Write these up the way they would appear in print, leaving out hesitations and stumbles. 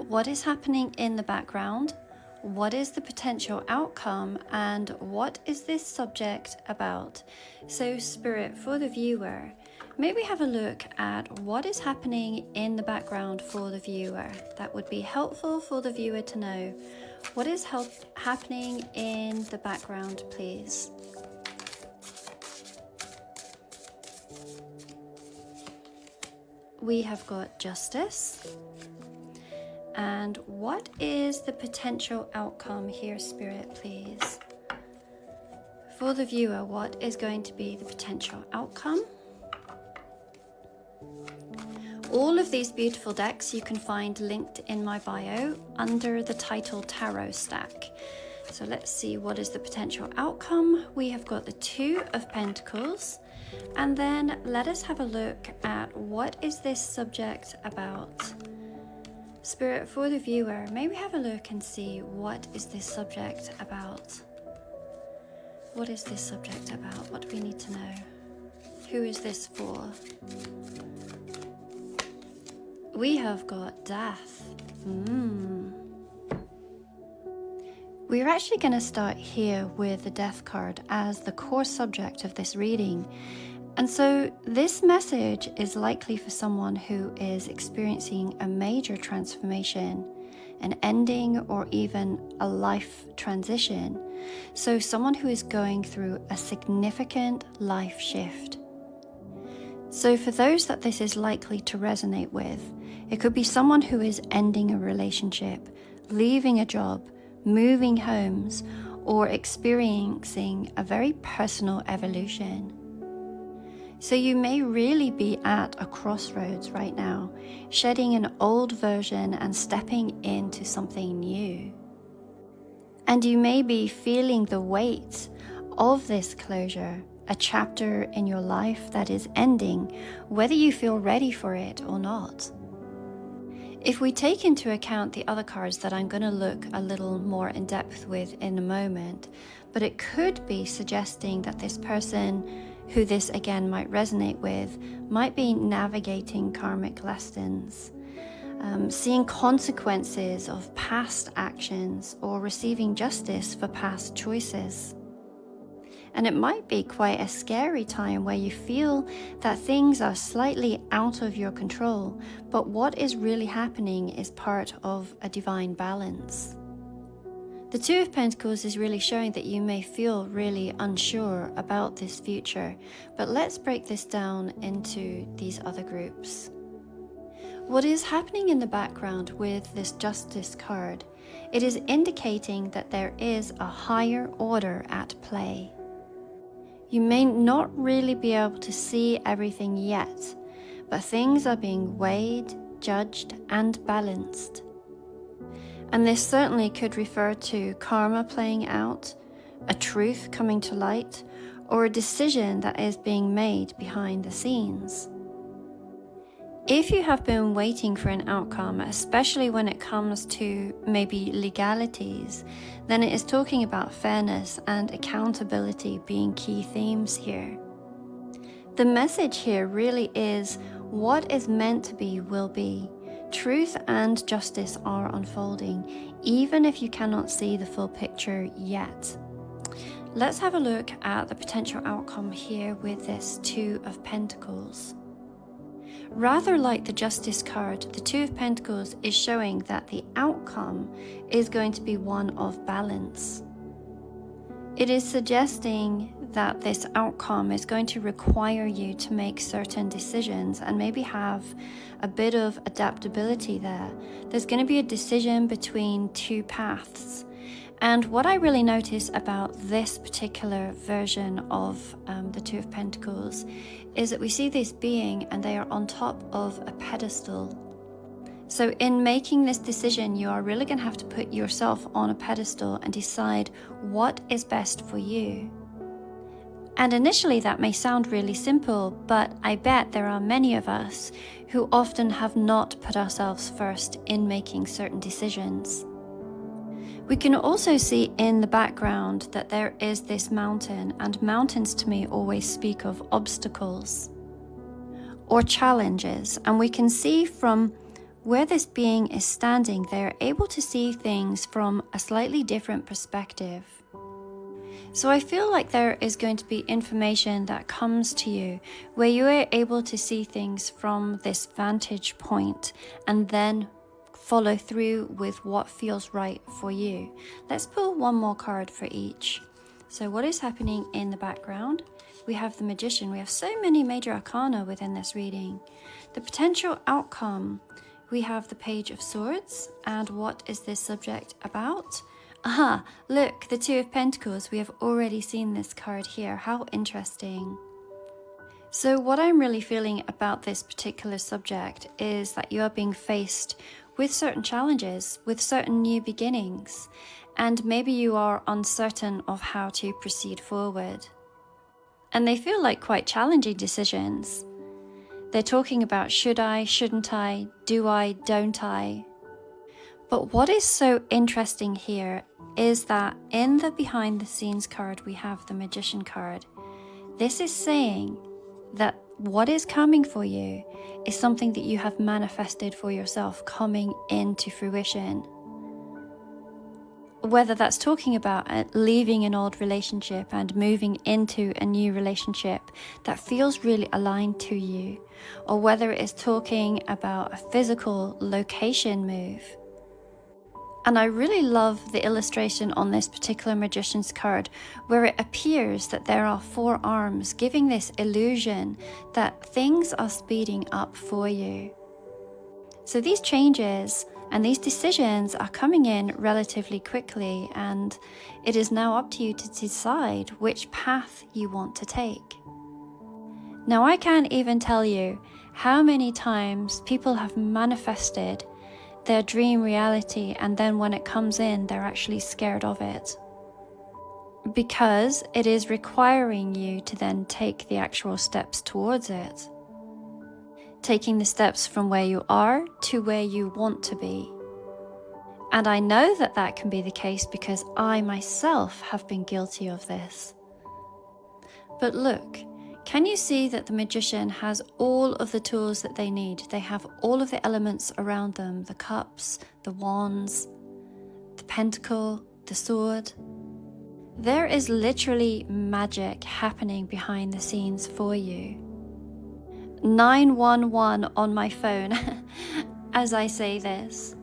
What is happening in the background? What is the potential outcome? And what is this subject about? So, Spirit, for the viewer, maybe have a look at what is happening in the background for the viewer. That would be helpful for the viewer to know. What is happening in the background, please? We have got justice. And what is the potential outcome here, Spirit, please? For the viewer, what is going to be the potential outcome? All of these beautiful decks you can find linked in my bio under the title Tarot Stack. So let's see, what is the potential outcome? We have got the Two of Pentacles. And then let us have a look at what is this subject about? Spirit, for the viewer, maybe have a look and see what is this subject about? What is this subject about? What do we need to know? Who is this for? We have got death. We're actually going to start here with the death card as the core subject of this reading. And so this message is likely for someone who is experiencing a major transformation, an ending, or even a life transition. So someone who is going through a significant life shift. So for those that this is likely to resonate with, it could be someone who is ending a relationship, leaving a job, moving homes, or experiencing a very personal evolution. So you may really be at a crossroads right now, shedding an old version and stepping into something new. And you may be feeling the weight of this closure, a chapter in your life that is ending, whether you feel ready for it or not. If we take into account the other cards that I'm going to look a little more in depth with in a moment, but it could be suggesting that this person who this again might resonate with might be navigating karmic lessons, seeing consequences of past actions, or receiving justice for past choices. And it might be quite a scary time where you feel that things are slightly out of your control, but what is really happening is part of a divine balance. The Two of Pentacles is really showing that you may feel really unsure about this future, but let's break this down into these other groups. What is happening in the background with this Justice card? It is indicating that there is a higher order at play. You may not really be able to see everything yet, but things are being weighed, judged, and balanced. And this certainly could refer to karma playing out, a truth coming to light, or a decision that is being made behind the scenes. If you have been waiting for an outcome, especially when it comes to maybe legalities, then it is talking about fairness and accountability being key themes here. The message here really is what is meant to be will be. Truth and justice are unfolding, even if you cannot see the full picture yet. Let's have a look at the potential outcome here with this Two of Pentacles. Rather like the Justice card, the Two of Pentacles is showing that the outcome is going to be one of balance. It is suggesting that this outcome is going to require you to make certain decisions and maybe have a bit of adaptability there. There's going to be a decision between two paths. And what I really notice about this particular version of the Two of Pentacles is that we see this being and they are on top of a pedestal. So in making this decision, you are really going to have to put yourself on a pedestal and decide what is best for you. And initially that may sound really simple, but I bet there are many of us who often have not put ourselves first in making certain decisions. We can also see in the background that there is this mountain, and mountains to me always speak of obstacles or challenges. And we can see from where this being is standing, they're able to see things from a slightly different perspective. So I feel like there is going to be information that comes to you where you are able to see things from this vantage point and then follow through with what feels right for you. Let's pull one more card for each. So what is happening in the background? We have the Magician. We have so many major arcana within this reading. The potential outcome. We have the Page of Swords. And what is this subject about? Aha, look, the Two of Pentacles. We have already seen this card here. How interesting. So what I'm really feeling about this particular subject is that you are being faced with certain challenges, with certain new beginnings, and maybe you are uncertain of how to proceed forward. And they feel like quite challenging decisions. They're talking about should I, shouldn't I, do I, don't I? But what is so interesting here is that in the behind the scenes card, we have the Magician card. This is saying that what is coming for you is something that you have manifested for yourself coming into fruition. Whether that's talking about leaving an old relationship and moving into a new relationship that feels really aligned to you, or whether it is talking about a physical location move. And I really love the illustration on this particular Magician's card, where it appears that there are 4 arms, giving this illusion that things are speeding up for you. So these changes and these decisions are coming in relatively quickly, and it is now up to you to decide which path you want to take. Now, I can't even tell you how many times people have manifested their dream reality, and then when it comes in, they're actually scared of it. Because it is requiring you to then take the actual steps towards it. Taking the steps from where you are to where you want to be. And I know that that can be the case because I myself have been guilty of this. But look, can you see that the Magician has all of the tools that they need? They have all of the elements around them, the cups, the wands, the pentacle, the sword. There is literally magic happening behind the scenes for you. 911 on my phone as I say this.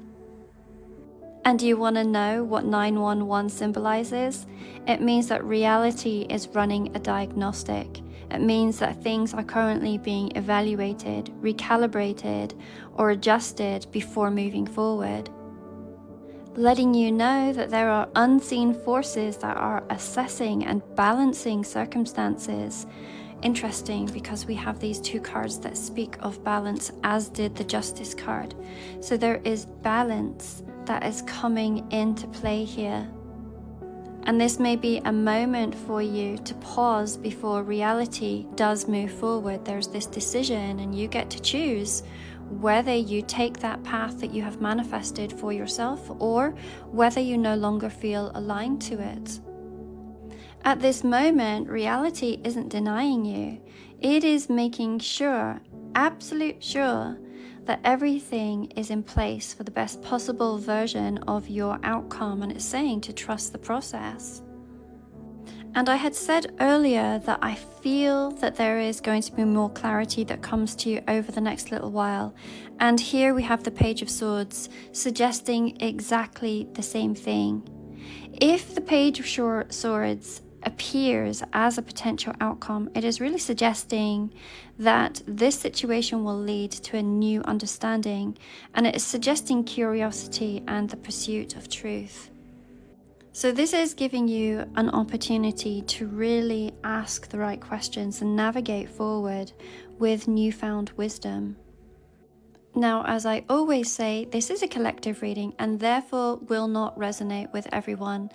And do you want to know what 911 symbolizes? It means that reality is running a diagnostic. It means that things are currently being evaluated, recalibrated, or adjusted before moving forward. Letting you know that there are unseen forces that are assessing and balancing circumstances. Interesting, because we have these 2 cards that speak of balance, as did the Justice card. So there is balance that is coming into play here. And this may be a moment for you to pause before reality does move forward. There's this decision, and you get to choose whether you take that path that you have manifested for yourself, or whether you no longer feel aligned to it. At this moment, reality isn't denying you. It is making sure, absolute sure, that everything is in place for the best possible version of your outcome, and it's saying to trust the process. And I had said earlier that I feel that there is going to be more clarity that comes to you over the next little while. And here we have the Page of Swords suggesting exactly the same thing. If the Page of Swords appears as a potential outcome, it is really suggesting that this situation will lead to a new understanding, and it is suggesting curiosity and the pursuit of truth. So this is giving you an opportunity to really ask the right questions and navigate forward with newfound wisdom. Now, as I always say, this is a collective reading and therefore will not resonate with everyone.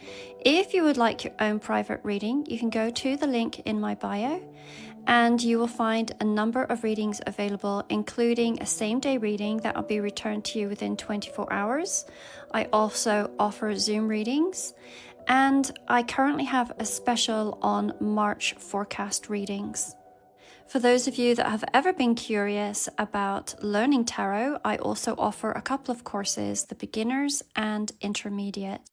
If you would like your own private reading, you can go to the link in my bio and you will find a number of readings available, including a same-day reading that will be returned to you within 24 hours. I also offer Zoom readings, and I currently have a special on March forecast readings. For those of you that have ever been curious about learning tarot, I also offer a couple of courses, the beginners and intermediate.